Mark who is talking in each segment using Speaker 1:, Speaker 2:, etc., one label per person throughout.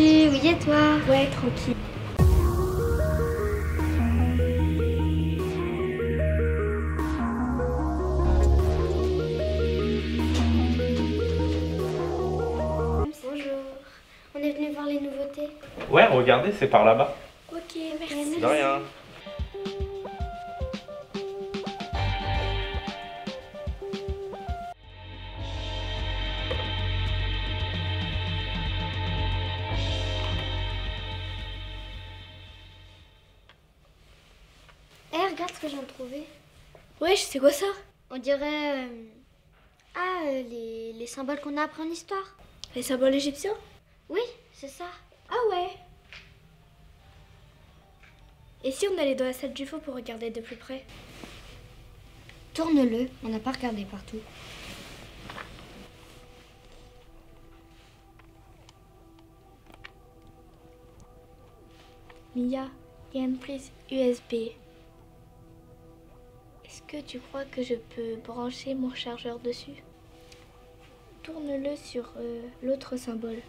Speaker 1: Salut, oui et toi?
Speaker 2: Ouais, tranquille.
Speaker 1: Bonjour. On est venu voir les nouveautés.
Speaker 3: Ouais, regardez, c'est par là-bas.
Speaker 1: Ok, merci.
Speaker 3: De rien.
Speaker 1: Eh, regarde ce que j'ai trouvé.
Speaker 2: Ouais, c'est quoi ça?
Speaker 1: On dirait... les symboles qu'on a appris en histoire.
Speaker 2: Les symboles égyptiens?
Speaker 1: Oui, c'est ça.
Speaker 2: Ah ouais. Et si on allait dans la salle du fond pour regarder de plus près?
Speaker 1: Tourne-le, on n'a pas regardé partout.
Speaker 2: Mia, il y a une prise USB. Est-ce que tu crois que je peux brancher mon chargeur dessus? Tourne-le sur l'autre symbole.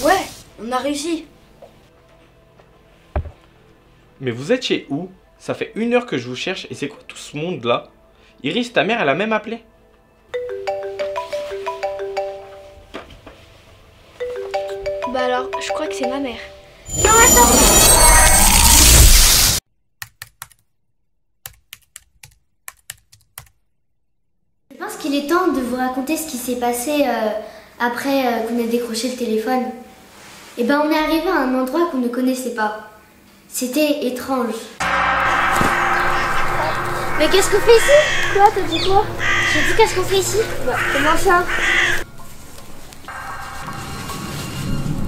Speaker 4: Ouais, on a réussi.
Speaker 3: Mais vous êtes chez où? Ça fait 1 heure que je vous cherche et c'est quoi tout ce monde là? Iris, ta mère, elle a même appelé.
Speaker 2: Bah alors, je crois que c'est ma mère.
Speaker 1: Non, attends! Je pense qu'il est temps de vous raconter ce qui s'est passé après qu'on ait décroché le téléphone. Eh ben, on est arrivé à un endroit qu'on ne connaissait pas. C'était étrange. Mais qu'est-ce qu'on fait ici?
Speaker 2: Quoi, t'as dit quoi?
Speaker 1: J'ai dit qu'est-ce qu'on fait ici?
Speaker 2: Bah, comment ça?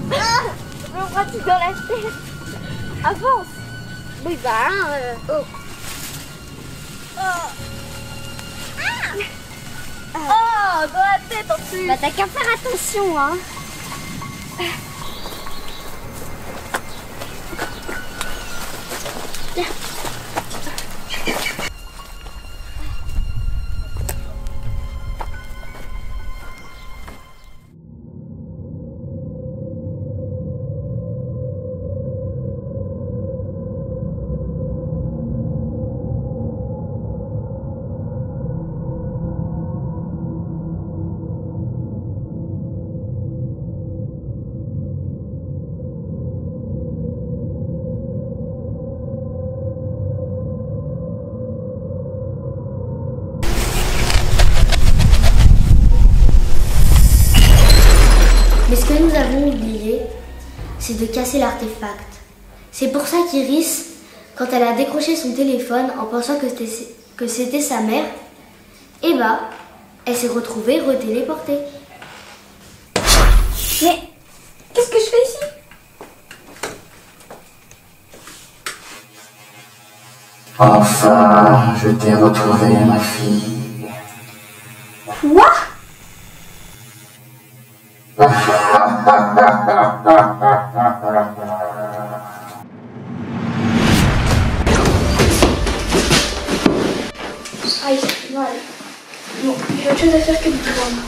Speaker 1: Je me pratique dans la tête. Avance. Oui, bah, oh.
Speaker 2: Oh, dans la tête en plus.
Speaker 1: Bah, t'as qu'à faire attention, hein. Mais ce que nous avons oublié, c'est de casser l'artefact. C'est pour ça qu'Iris, quand elle a décroché son téléphone en pensant que c'était sa mère, eh ben, elle s'est retrouvée retéléportée.
Speaker 2: Mais qu'est-ce que je fais ici?
Speaker 5: Enfin, je t'ai retrouvé, ma fille.
Speaker 2: Quoi? Aïe, mal. Bon, j'ai autre chose à faire que de prendre.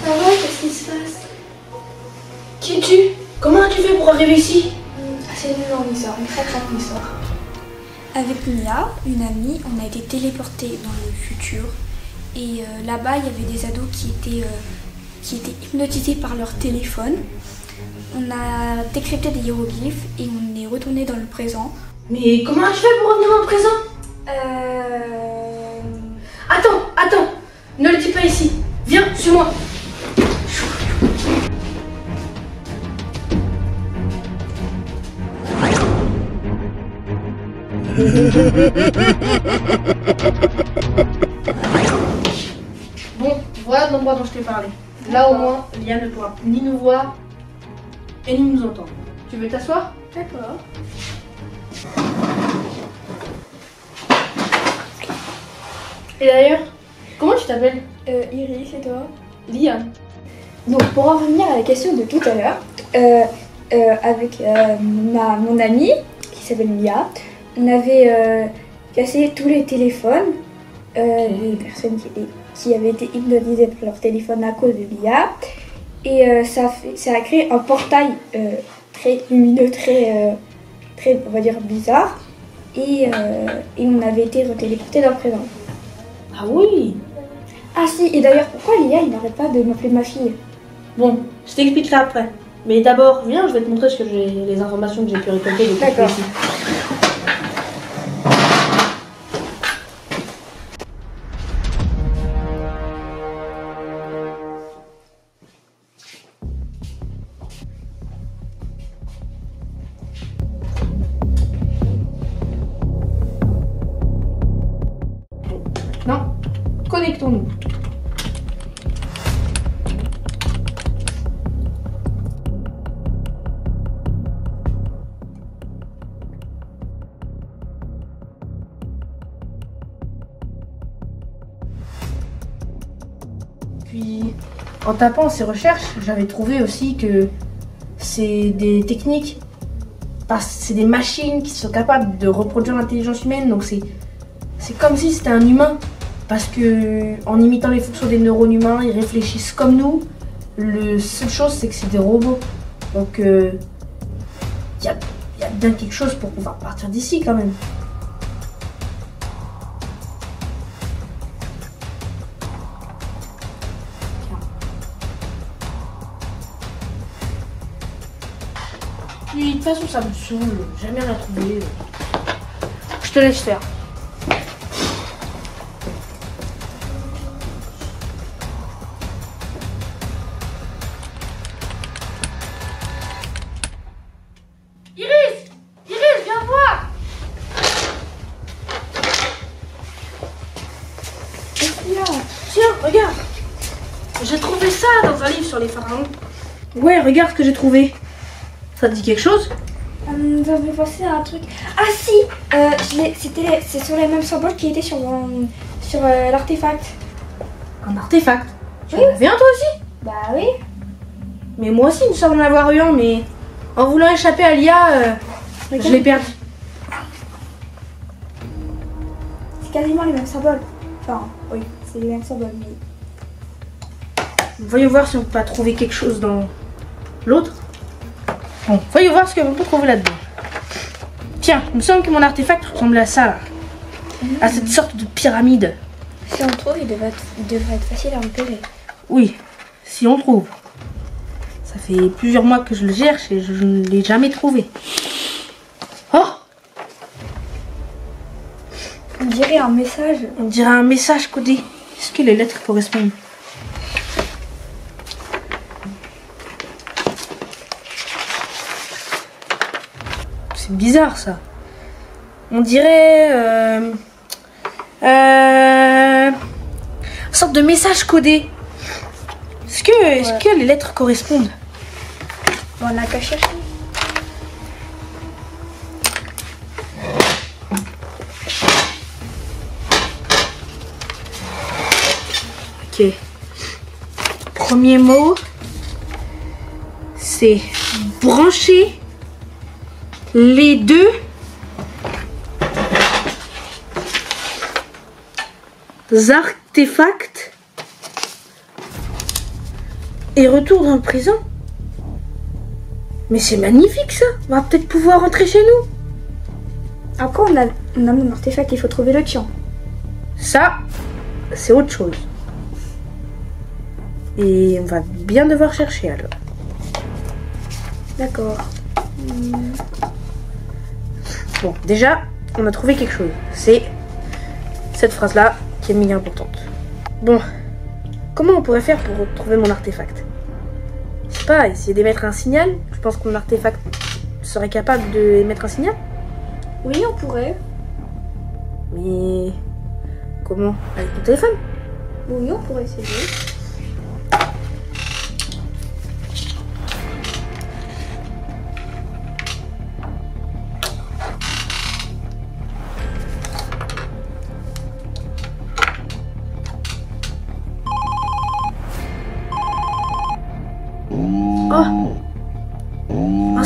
Speaker 2: Ça va, qu'est-ce qui se passe?
Speaker 4: Qui es-tu? Comment as-tu fait pour arriver ici?
Speaker 2: C'est une longue histoire, une très longue histoire. Avec Mia, une amie, on a été téléportés dans le futur. Et là-bas, il y avait des ados qui étaient hypnotisés par leur téléphone. On a décrypté des hiéroglyphes et on est retourné dans le présent.
Speaker 4: Mais comment as-tu fait pour revenir dans le présent? Attends, ne le dis pas ici. Viens, suis-moi. Bon, voilà l'endroit dont je t'ai parlé. Là au moins, Lia ne pourra ni nous voir et ni nous entendre. Tu veux t'asseoir?
Speaker 2: D'accord.
Speaker 4: Et d'ailleurs, comment tu t'appelles?
Speaker 2: Iris, et toi?
Speaker 4: Liane.
Speaker 2: Donc pour en revenir à la question de tout à l'heure, avec mon amie qui s'appelle Mia, on avait cassé tous les téléphones des personnes qui avaient été hypnotisées par leur téléphone à cause de Mia. Et ça a créé un portail très lumineux, très on va dire bizarre. Et on avait été téléportés dans le présent.
Speaker 4: Ah oui.
Speaker 2: Ah si, et d'ailleurs pourquoi Lia il n'arrête pas de m'appeler ma fille?
Speaker 4: Bon, je t'expliquerai après. Mais d'abord, viens, je vais te montrer les informations que j'ai pu récolter depuis
Speaker 2: D'accord.
Speaker 4: ici. Non, connectons-nous. Puis, en tapant ces recherches, j'avais trouvé aussi que c'est des techniques, c'est des machines qui sont capables de reproduire l'intelligence humaine, donc c'est comme si c'était un humain. Parce que en imitant les fonctions des neurones humains, ils réfléchissent comme nous. La seule chose, c'est que c'est des robots. Donc, il y a bien quelque chose pour pouvoir partir d'ici quand même. Puis, de toute façon, ça me saoule. Jamais rien trouvé. Je te laisse faire. Tiens, regarde. J'ai trouvé ça dans un livre sur les pharaons. Ouais, regarde ce que j'ai trouvé. Ça te dit quelque chose?
Speaker 2: Vous avez pensé à un truc. Ah si, c'est sur les mêmes symboles qui étaient sur l'artefact.
Speaker 4: Un artefact? Tu en avais un toi aussi?
Speaker 2: Bah oui.
Speaker 4: Mais moi aussi, il me semble en avoir eu un, mais en voulant échapper à l'IA, je l'ai perdu.
Speaker 2: C'est quasiment les mêmes symboles. Enfin, oui, c'est les mêmes symboles. Mais...
Speaker 4: Voyons voir si on peut pas trouver quelque chose dans l'autre. Bon, voyons voir ce qu'on peut trouver là-dedans. Tiens, il me semble que mon artefact ressemble à ça, là. À cette sorte de pyramide.
Speaker 2: Si on le trouve, il devrait être facile à repérer.
Speaker 4: Oui, si on le trouve. Ça fait plusieurs mois que je le cherche et je ne l'ai jamais trouvé. Oh!
Speaker 2: On dirait un message.
Speaker 4: On dirait un message codé. Est-ce que les lettres correspondent? C'est bizarre ça. On dirait une sorte de message codé. Est-ce que les lettres correspondent?
Speaker 2: Bon, on n'a qu'à chercher.
Speaker 4: Ok. Premier mot, c'est brancher les deux artefacts et retour dans le présent. Mais c'est magnifique ça. On va peut-être pouvoir rentrer chez nous.
Speaker 2: Après, on a mon artefact, il faut trouver le tien.
Speaker 4: Ça, c'est autre chose. Et on va bien devoir chercher alors.
Speaker 2: D'accord.
Speaker 4: Bon, déjà, on a trouvé quelque chose. C'est cette phrase-là qui est méga importante. Bon, comment on pourrait faire pour retrouver mon artefact? Je sais pas, essayer d'émettre un signal. Je pense que mon artefact serait capable d'émettre un signal.
Speaker 2: Oui, on pourrait.
Speaker 4: Mais comment? Avec mon téléphone?
Speaker 2: Oui, on pourrait essayer.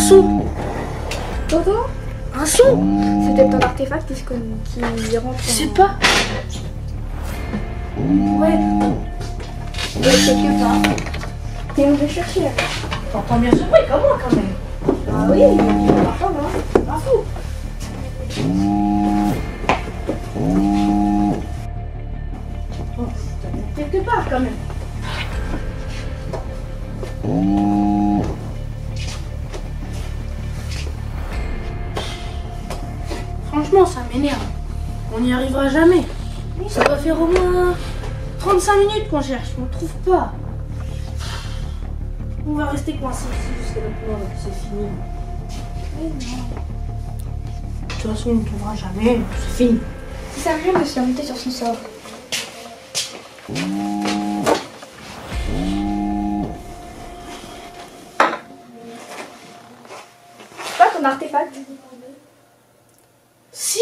Speaker 4: son.
Speaker 2: T'entends?
Speaker 4: Un son.
Speaker 2: C'est peut-être un artefact qui rentre.
Speaker 4: Je sais pas.
Speaker 2: Ouais. Il y a quelque part. Et on va chercher là.
Speaker 4: T'entends bien ce bruit comme moi quand même.
Speaker 2: Ah oui, il y a parfois, hein.
Speaker 4: Pas fou. Bon, ça vient quelque part quand même. Franchement, ça m'énerve. On n'y arrivera jamais. Ça doit faire au moins 35 minutes qu'on cherche, on ne trouve pas. On va rester coincé ici jusqu'à maintenant, c'est fini.
Speaker 2: Mais non.
Speaker 4: De toute façon, on ne trouvera jamais, c'est fini.
Speaker 2: Ça sert à rien de se lamenter sur son sort. C'est pas ton artefact?
Speaker 4: Si,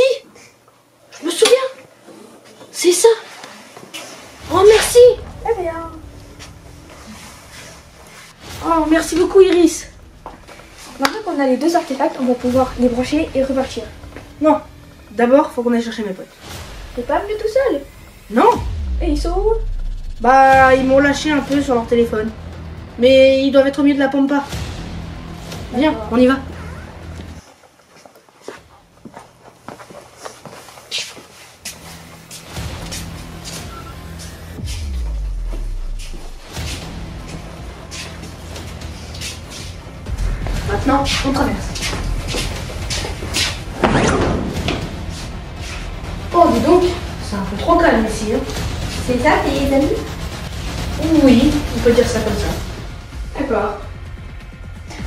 Speaker 4: je me souviens. C'est ça. Oh, merci.
Speaker 2: Eh bien.
Speaker 4: Oh, merci beaucoup, Iris.
Speaker 2: Maintenant qu'on a les deux artefacts, on va pouvoir les brancher et repartir.
Speaker 4: Non, d'abord, faut qu'on aille chercher mes potes.
Speaker 2: T'es pas venu tout seul?
Speaker 4: Non.
Speaker 2: Et ils sont où?
Speaker 4: Bah, ils m'ont lâché un peu sur leur téléphone. Mais ils doivent être au milieu de la pampa. Viens, on y va. Maintenant, on traverse. Oh, dis donc, c'est un peu trop calme ici. Hein.
Speaker 2: C'est ça, tes amis?
Speaker 4: Oui, on peut dire ça comme ça.
Speaker 2: D'accord.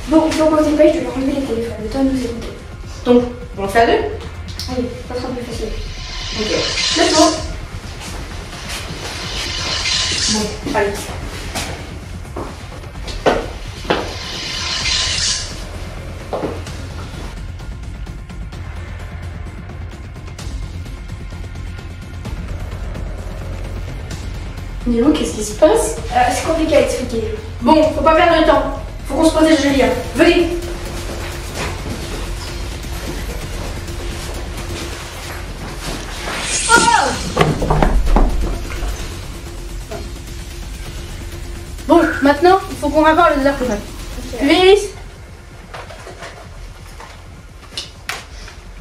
Speaker 2: Bon, il faut qu'on se dépêche de leur enlever les téléphones. Le temps de nous écouter.
Speaker 4: Donc, on le fait à deux?
Speaker 2: Allez, ça sera plus facile.
Speaker 4: Ok. Let's go. Bon, allez. Dis-moi, qu'est-ce qui se passe?
Speaker 2: C'est compliqué à expliquer.
Speaker 4: Bon, faut pas perdre de temps. Faut qu'on se protège, Julia. Venez. Bon, maintenant, il faut qu'on raccorde les artefacts.
Speaker 2: Ok.
Speaker 4: Iris.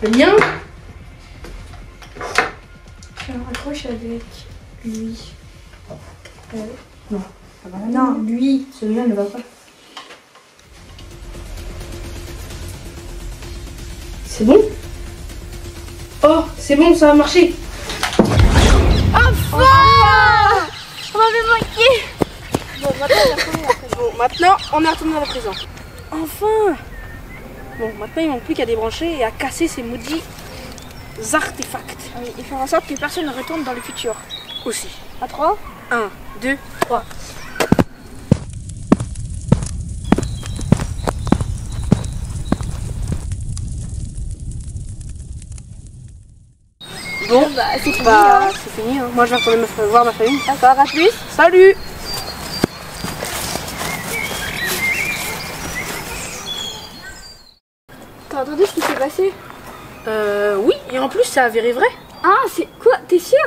Speaker 4: Le mien.
Speaker 2: Je me raccroche avec lui.
Speaker 4: Non, ça va.
Speaker 2: Non, lui.
Speaker 4: Celui-là ne va pas. C'est bon? Oh, c'est bon, ça va marcher.
Speaker 2: Enfin, on m'avait manqué.
Speaker 4: Bon, maintenant, on est retourné à la prison. Enfin! Bon, maintenant, il manque plus qu'à débrancher et à casser ces maudits artefacts.
Speaker 2: Ah oui, il faut en sorte que personne ne retourne dans le futur.
Speaker 4: Aussi.
Speaker 2: À 3.
Speaker 4: 1, 2, 3. Bon,
Speaker 2: Bah, c'est fini.
Speaker 4: bah,
Speaker 2: Hein.
Speaker 4: c'est fini. Hein. Moi, je vais retourner voir ma famille.
Speaker 2: D'accord, à plus.
Speaker 4: Salut!
Speaker 2: T'as entendu ce qui s'est passé?
Speaker 4: Oui, et en plus, c'est avéré vrai.
Speaker 2: Ah, c'est quoi? T'es sûr?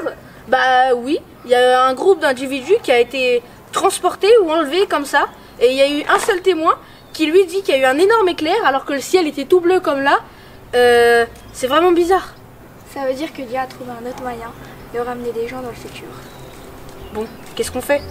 Speaker 4: Bah oui, il y a un groupe d'individus qui a été transporté ou enlevé comme ça. Et il y a eu un seul témoin qui lui dit qu'il y a eu un énorme éclair alors que le ciel était tout bleu comme là. C'est vraiment bizarre.
Speaker 2: Ça veut dire que Dieu a trouvé un autre moyen de ramener des gens dans le futur.
Speaker 4: Bon, qu'est-ce qu'on fait?